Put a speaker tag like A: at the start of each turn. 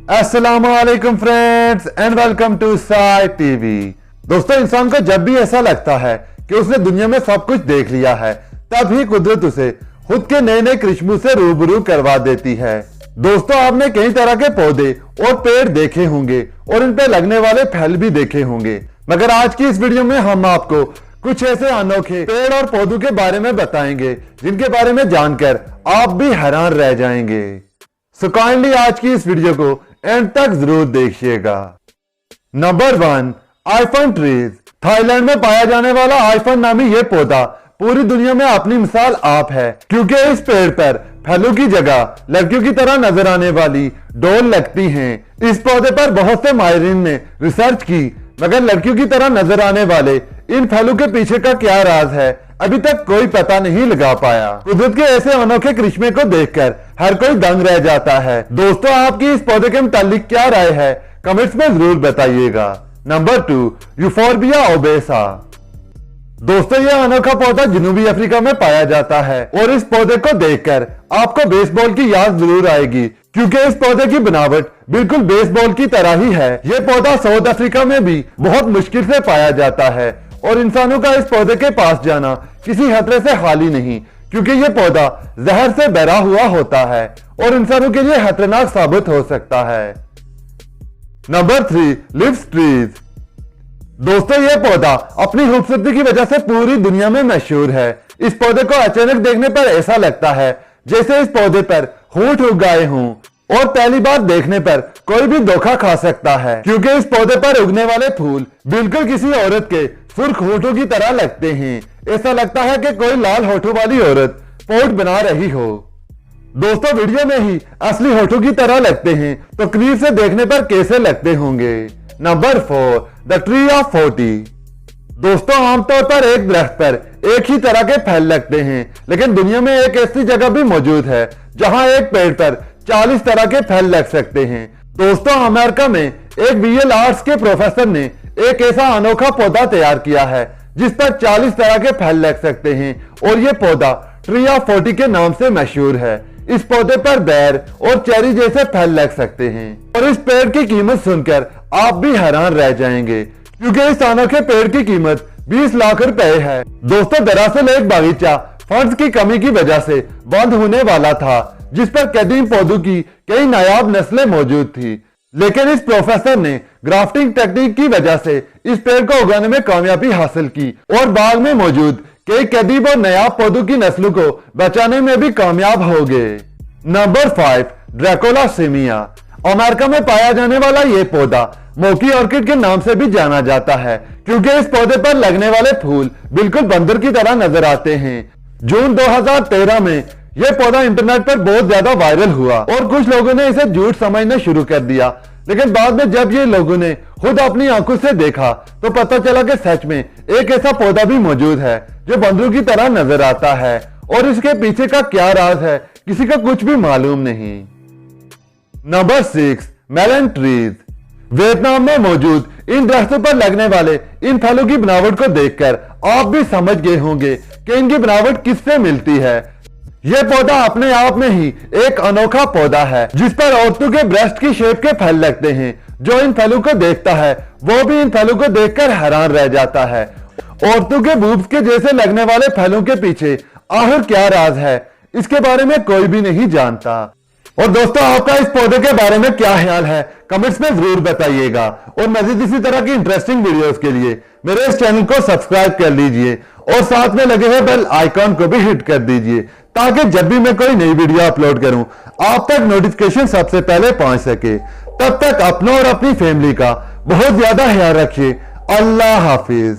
A: अस्सलामुअलैकुम friends and welcome to Sai TV. दोस्तों, इंसान को जब भी ऐसा लगता है कि उसने दुनिया में सब कुछ देख लिया है, तब ही कुदरत उसे खुद के नए नए करिश्मों से रूबरू करवा देती है। दोस्तों, आपने कई तरह के पौधे और पेड़ देखे होंगे और इन पे लगने वाले फल भी देखे होंगे, मगर आज की इस वीडियो में हम आपको कुछ ऐसे अनोखे पेड़ और पौधों के बारे में बताएंगे जिनके बारे में जानकर आप भी हैरान रह जाएंगे। सो काइंडली आज की इस वीडियो को एंड तक जरूर देखिएगा। Number 1, iPhone trees. थाईलैंड में पाया जाने वाला आइफन नामी ये पौधा पूरी दुनिया में अपनी मिसाल आप है, क्योंकि इस पेड़ पर फलों की जगह लड़कियों की तरह नजर आने वाली डोल लगती हैं। इस पौधे पर बहुत से माहिरीन ने रिसर्च की, मगर लड़कियों की तरह नजर आने वाले इन फलों के पीछे का क्या राज है, अभी तक कोई पता नहीं लगा पाया। कुदरत के ऐसे अनोखे करिश्मे को देखकर हर कोई दंग रह जाता है। दोस्तों, आपकी इस पौधे के मुतालिक क्या राय है, कमेंट्स में जरूर बताइएगा। Number 2, Euphorbia obesa. दोस्तों, यह अनोखा पौधा जनूबी अफ्रीका में पाया जाता है और इस पौधे को देखकर आपको बेसबॉल की याद जरूर आएगी, क्योंकि इस पौधे की बनावट बिल्कुल बेसबॉल की तरह ही है। यह पौधा साउथ अफ्रीका में भी बहुत मुश्किल से पाया जाता है और इंसानों का इस पौधे के पास जाना किसी खतरे से खाली नहीं, क्योंकि यह पौधा जहर से भरा हुआ होता है और इंसानों के लिए खतरनाक साबित हो सकता है। Number 3, leaves trees. दोस्तों, यह पौधा अपनी खूबसूरती की वजह से पूरी दुनिया में मशहूर है। इस पौधे को अचानक देखने पर ऐसा लगता है जैसे इस पौधे पर होंठ उग गए हों, और पहली बार देखने पर कोई भी धोखा खा सकता है, क्योंकि इस पौधे पर उगने वाले फूल बिल्कुल किसी औरत के सुर्ख होठों की तरह लगते हैं। ऐसा लगता है कि कोई लाल होठों वाली औरत पोर्ट बना रही हो। दोस्तों, वीडियो में ही असली होठों की तरह लगते हैं, तो करीब से देखने पर कैसे लगते होंगे। Number 4, the tree of 40। दोस्तों, आमतौर पर एक दरख्त पर एक ही तरह के फल लगते हैं, लेकिन दुनिया में एक ऐसी जगह भी मौजूद है जहां एक पेड़ पर 40 तरह के फल लग सकते हैं। दोस्तों, अमेरिका में एक बीएल आर्ट्स के प्रोफेसर ने एक ऐसा अनोखा पौधा तैयार किया है जिस पर 40 तरह के फल लग सकते हैं, और यह पौधा ट्री ऑफ 40 के नाम से मशहूर है। इस पौधे पर बेर और चेरी जैसे फल लग सकते हैं, और इस पेड़ की कीमत सुनकर आप भी हैरान रह जाएंगे, क्योंकि इस अनोखे पेड़ की कीमत 20 लाख रुपए है। दोस्तों, दरअसल एक बागीचा फंड्स की कमी की वजह से बंद होने वाला था, जिस पर कदीम पौधों की कई नायाब नस्लें मौजूद थी, लेकिन इस प्रोफेसर ने ग्राफ्टिंग टेक्निक की वजह से इस पेड़ को उगाने में कामयाबी हासिल की और बाग में मौजूद कई कदीम और नायाब पौधों की नस्लों को बचाने में भी कामयाब हो गए। Number 5, Dracula सिमिया। अमेरिका में पाया जाने वाला यह पौधा मोकी ऑर्किड के नाम से भी जाना जाता है, क्योंकि इस पौधे पर लगने वाले फूल बिल्कुल बंदर की तरह नजर आते हैं। जून 2013 में यह पौधा इंटरनेट पर बहुत ज्यादा वायरल हुआ और कुछ लोगों ने इसे झूठ समझना शुरू कर दिया, लेकिन बाद में जब ये लोगों ने खुद अपनी आंखों से देखा तो पता चला कि सच में एक ऐसा पौधा भी मौजूद है जो बंदरों की तरह नजर आता है, और इसके पीछे का क्या राज है किसी को कुछ भी मालूम नहीं। Number 6, melon trees. वियतनाम में मौजूद इन दरख्तों पर लगने वाले इन फलों की बनावट को देखकर आप भी समझ गए होंगे कि इनकी बनावट किससे मिलती है। यह पौधा अपने आप में ही एक अनोखा पौधा है, जिस पर औरतों के ब्रेस्ट की शेप के फल लगते हैं। जो इन फलों को देखता है वो भी इन फलों को देखकर हैरान रह जाता है। औरतों के बूब्स के जैसे लगने वाले फलों के पीछे आखिर क्या राज है, इसके बारे में कोई भी नहीं जानता। और दोस्तों, आपका इस पौधे के बारे में क्या ख्याल है, कमेंट्स में जरूर बताइएगा। और मजीद इसी तरह की इंटरेस्टिंग वीडियोस के लिए मेरे इस चैनल को सब्सक्राइब कर लीजिए और साथ में लगे हुए बेल आइकॉन को भी हिट कर दीजिए, ताकि जब भी मैं कोई नई वीडियो अपलोड करूं आप तक नोटिफिकेशन सबसे पहले पहुंच सके। तब तक अपनों और अपनी फैमिली का बहुत ज्यादा ख्याल रखिए। अल्लाह हाफिज।